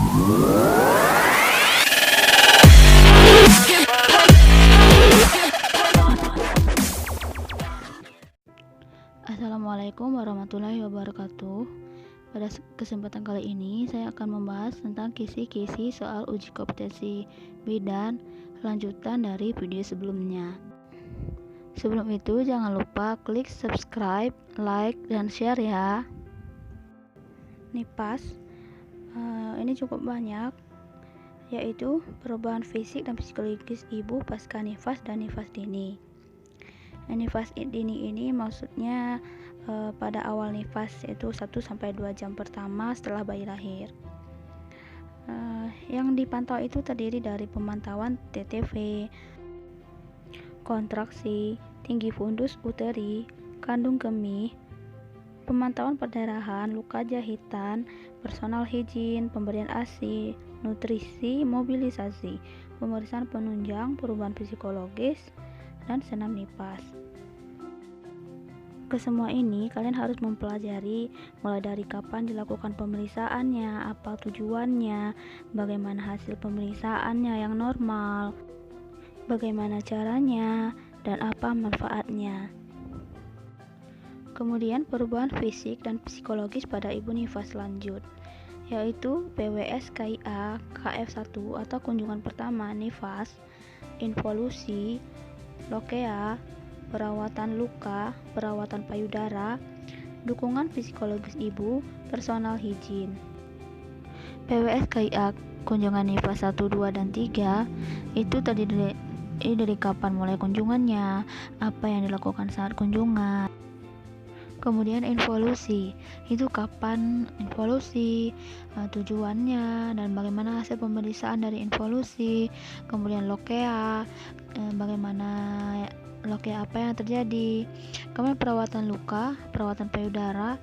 Assalamualaikum warahmatullahi wabarakatuh. Pada kesempatan kali ini saya akan membahas tentang kisi-kisi soal uji kompetensi bidan lanjutan dari video sebelumnya. Sebelum itu jangan lupa klik subscribe, like, dan share ya. NIPAS ini cukup banyak, yaitu perubahan fisik dan psikologis ibu pasca nifas dan nifas dini. Nifas dini ini maksudnya pada awal nifas, yaitu 1-2 jam pertama setelah bayi lahir. Yang dipantau itu terdiri dari pemantauan TTV, kontraksi, tinggi fundus uteri, kandung kemih, pemantauan perdarahan, luka jahitan, personal hygiene, pemberian ASI, nutrisi, mobilisasi, pemeriksaan penunjang, perubahan psikologis, dan senam nifas. Kesemua ini kalian harus mempelajari mulai dari kapan dilakukan pemeriksaannya, apa tujuannya, bagaimana hasil pemeriksaannya yang normal, bagaimana caranya, dan apa manfaatnya. Kemudian perubahan fisik dan psikologis pada ibu nifas lanjut, yaitu PWS KIA KF1 atau kunjungan pertama nifas, involusi, lokea, perawatan luka, perawatan payudara, dukungan psikologis ibu, personal hygiene. PWS KIA kunjungan nifas 1, 2, dan 3 itu terdiri dari kapan mulai kunjungannya, apa yang dilakukan saat kunjungan. Kemudian involusi, itu kapan involusi, tujuannya, dan bagaimana hasil pemeriksaan dari involusi. Kemudian lokea, bagaimana lokea, apa yang terjadi. Kemudian perawatan luka, perawatan payudara,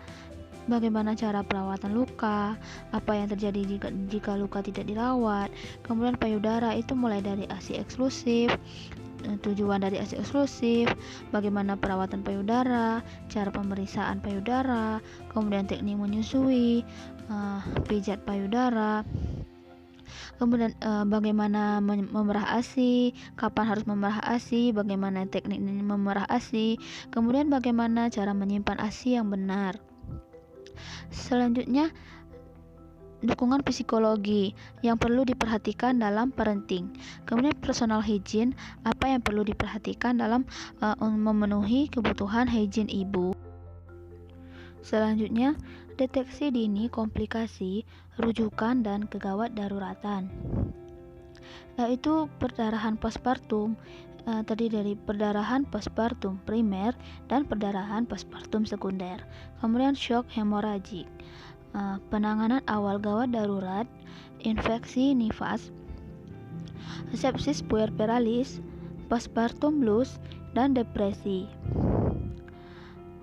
bagaimana cara perawatan luka, apa yang terjadi jika luka tidak dirawat. Kemudian payudara itu mulai dari ASI eksklusif, tujuan dari ASI eksklusif, bagaimana perawatan payudara, cara pemeriksaan payudara, kemudian teknik menyusui, pijat payudara, kemudian bagaimana memerah ASI, kapan harus memerah ASI, bagaimana teknik memerah ASI, kemudian bagaimana cara menyimpan ASI yang benar. Selanjutnya, dukungan psikologi yang perlu diperhatikan dalam parenting. Kemudian personal hygiene, apa yang perlu diperhatikan dalam memenuhi kebutuhan hygiene ibu. Selanjutnya, deteksi dini komplikasi, rujukan, dan kegawat daruratan, yaitu perdarahan postpartum, terdiri dari perdarahan postpartum primer dan perdarahan postpartum sekunder. Kemudian shock hemoragik, penanganan awal gawat darurat, infeksi nifas, sepsis puerperalis, postpartum blues, dan depresi.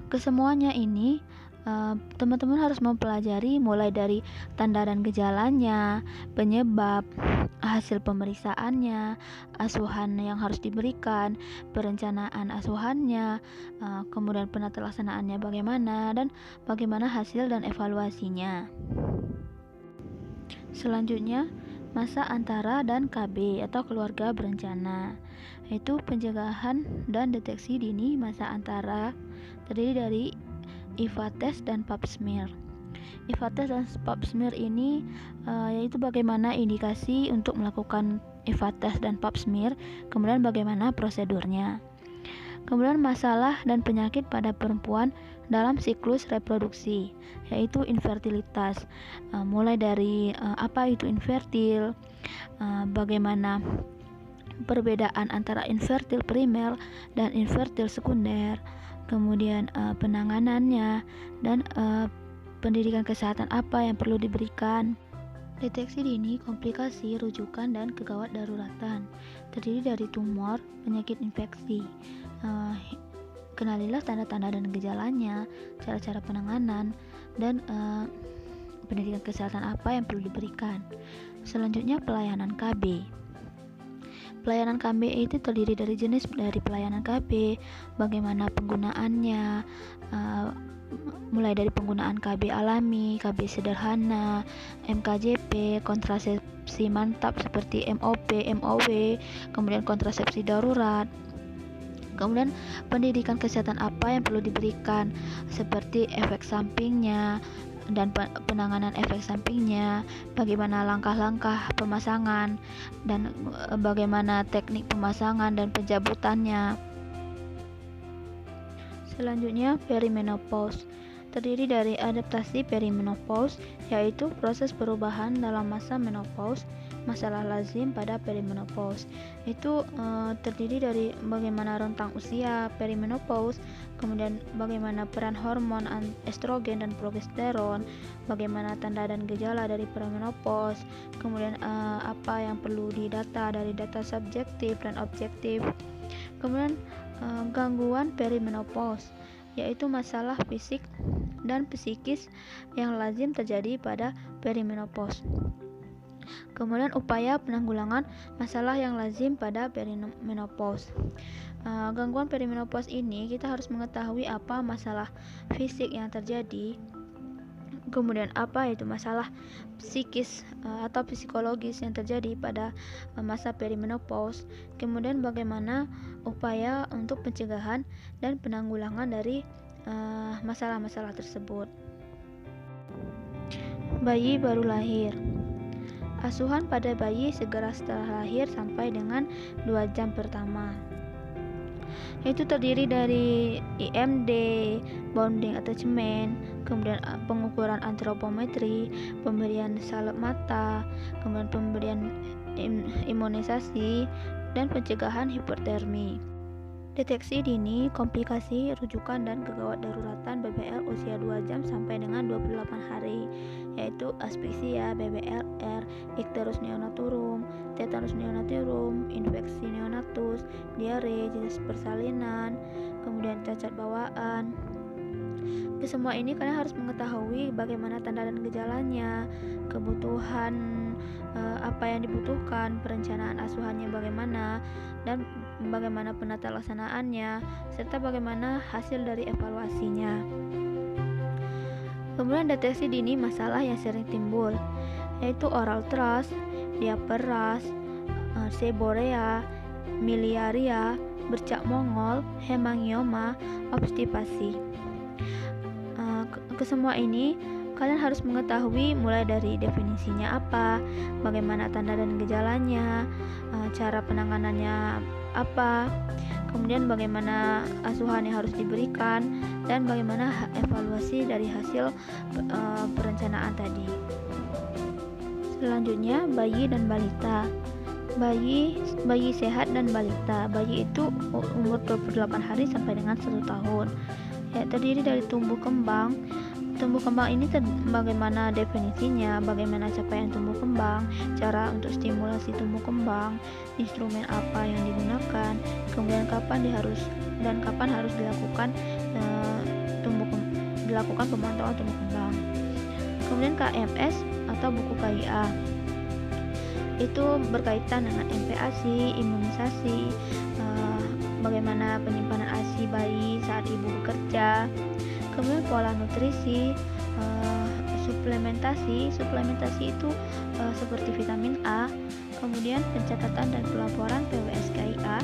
Kesemuanya ini teman-teman harus mempelajari mulai dari tanda dan gejalanya, penyebab, hasil pemeriksaannya, asuhan yang harus diberikan, perencanaan asuhannya, kemudian penata laksanaannya bagaimana, dan bagaimana hasil dan evaluasinya. Selanjutnya, masa antara dan KB atau keluarga berencana, yaitu pencegahan dan deteksi dini masa antara, terdiri dari IVA test dan pap smear. IVA test dan pap smear ini yaitu bagaimana indikasi untuk melakukan IVA test dan pap smear, kemudian bagaimana prosedurnya. Kemudian masalah dan penyakit pada perempuan dalam siklus reproduksi, yaitu infertilitas, mulai dari apa itu infertil, bagaimana perbedaan antara infertil primer dan infertil sekunder, kemudian penanganannya, dan pendidikan kesehatan apa yang perlu diberikan. Deteksi dini, komplikasi, rujukan, dan kegawat daruratan, terdiri dari tumor, penyakit infeksi. Kenalilah tanda-tanda dan gejalanya, cara-cara penanganan, dan pendidikan kesehatan apa yang perlu diberikan. Selanjutnya, pelayanan KB. Pelayanan KB itu terdiri dari jenis dari pelayanan KB, bagaimana penggunaannya, mulai dari penggunaan KB alami, KB sederhana, MKJP, kontrasepsi mantap seperti MOP, MOW, kemudian kontrasepsi darurat. Kemudian pendidikan kesehatan apa yang perlu diberikan, seperti efek sampingnya dan penanganan efek sampingnya, bagaimana langkah-langkah pemasangan dan bagaimana teknik pemasangan dan pencabutannya. Selanjutnya, perimenopause terdiri dari adaptasi perimenopause, yaitu proses perubahan dalam masa menopause. Masalah lazim pada perimenopause itu terdiri dari bagaimana rentang usia perimenopause, kemudian bagaimana peran hormon estrogen dan progesteron, bagaimana tanda dan gejala dari perimenopause, kemudian apa yang perlu didata dari data subjektif dan objektif. Kemudian gangguan perimenopause, yaitu masalah fisik dan psikis yang lazim terjadi pada perimenopause. Kemudian upaya penanggulangan masalah yang lazim pada perimenopause. Gangguan perimenopause ini kita harus mengetahui apa masalah fisik yang terjadi, kemudian apa itu masalah psikis atau psikologis yang terjadi pada masa perimenopause, kemudian bagaimana upaya untuk pencegahan dan penanggulangan dari masalah-masalah tersebut. Bayi baru lahir. Asuhan pada bayi segera setelah lahir sampai dengan 2 jam pertama. Itu terdiri dari IMD, bonding attachment, kemudian pengukuran antropometri, pemberian salep mata, kemudian pemberian imunisasi, dan pencegahan hipertermi. Deteksi dini, komplikasi, rujukan, dan kegawat daruratan BBL usia 2 jam sampai dengan 28 hari, yaitu aspiksia, BBLR, ikterus neonaturum, tetanus neonaturum, infeksi neonatus, diare, jenis persalinan, kemudian cacat bawaan. Semua ini kalian harus mengetahui bagaimana tanda dan gejalanya, kebutuhan apa yang dibutuhkan, perencanaan asuhannya bagaimana, dan bagaimana penata laksanaannya, serta bagaimana hasil dari evaluasinya. Kemudian deteksi dini masalah yang sering timbul, yaitu oral thrush, diaperas, seborrhea, miliaria, bercak mongol, hemangioma, obstipasi. Kesemua ini kalian harus mengetahui mulai dari definisinya apa, bagaimana tanda dan gejalanya, cara penanganannya apa, kemudian bagaimana asuhan yang harus diberikan, dan bagaimana evaluasi dari hasil perencanaan tadi. Selanjutnya, bayi dan balita. Bayi sehat dan balita. Bayi itu umur 28 hari sampai dengan 1 tahun. Ya, terdiri dari tumbuh kembang. Tumbuh kembang ini bagaimana definisinya, bagaimana capaian tumbuh kembang, cara untuk stimulasi tumbuh kembang, instrumen apa yang digunakan, kemudian kapan harus dilakukan pemantauan tumbuh kembang. Kemudian KMS atau buku KIA itu berkaitan dengan MPASI, imunisasi, bagaimana penyimpanan ASI bayi saat ibu bekerja. Kemudian pola nutrisi, suplementasi itu seperti vitamin A. Kemudian pencatatan dan pelaporan PWS-KIA,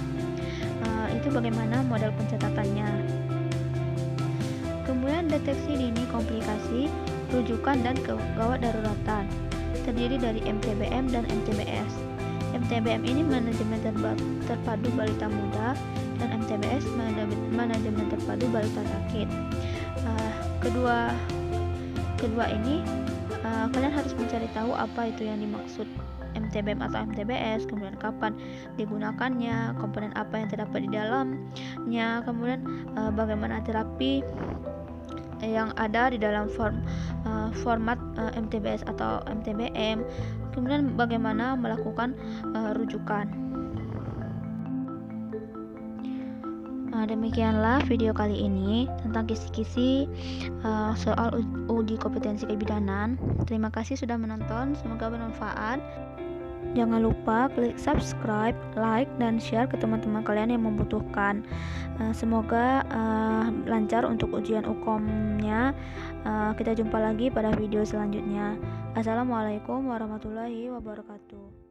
itu bagaimana model pencatatannya. Kemudian deteksi dini komplikasi, rujukan, dan kegawat daruratan, terdiri dari MTBM dan MTBS. MTBM ini manajemen terpadu balita muda, dan MTBS manajemen terpadu balita sakit. Kedua ini kalian harus mencari tahu apa itu yang dimaksud MTBM atau MTBS, kemudian kapan digunakannya, komponen apa yang terdapat di dalamnya, kemudian bagaimana terapi yang ada di dalam format MTBS atau MTBM, kemudian bagaimana melakukan rujukan. Demikianlah video kali ini tentang kisi-kisi soal uji kompetensi kebidanan. Terima kasih sudah menonton, semoga bermanfaat. Jangan lupa klik subscribe, like, dan share ke teman-teman kalian yang membutuhkan. Semoga lancar untuk ujian UKOM-nya. Kita jumpa lagi pada video selanjutnya. Assalamualaikum warahmatullahi wabarakatuh.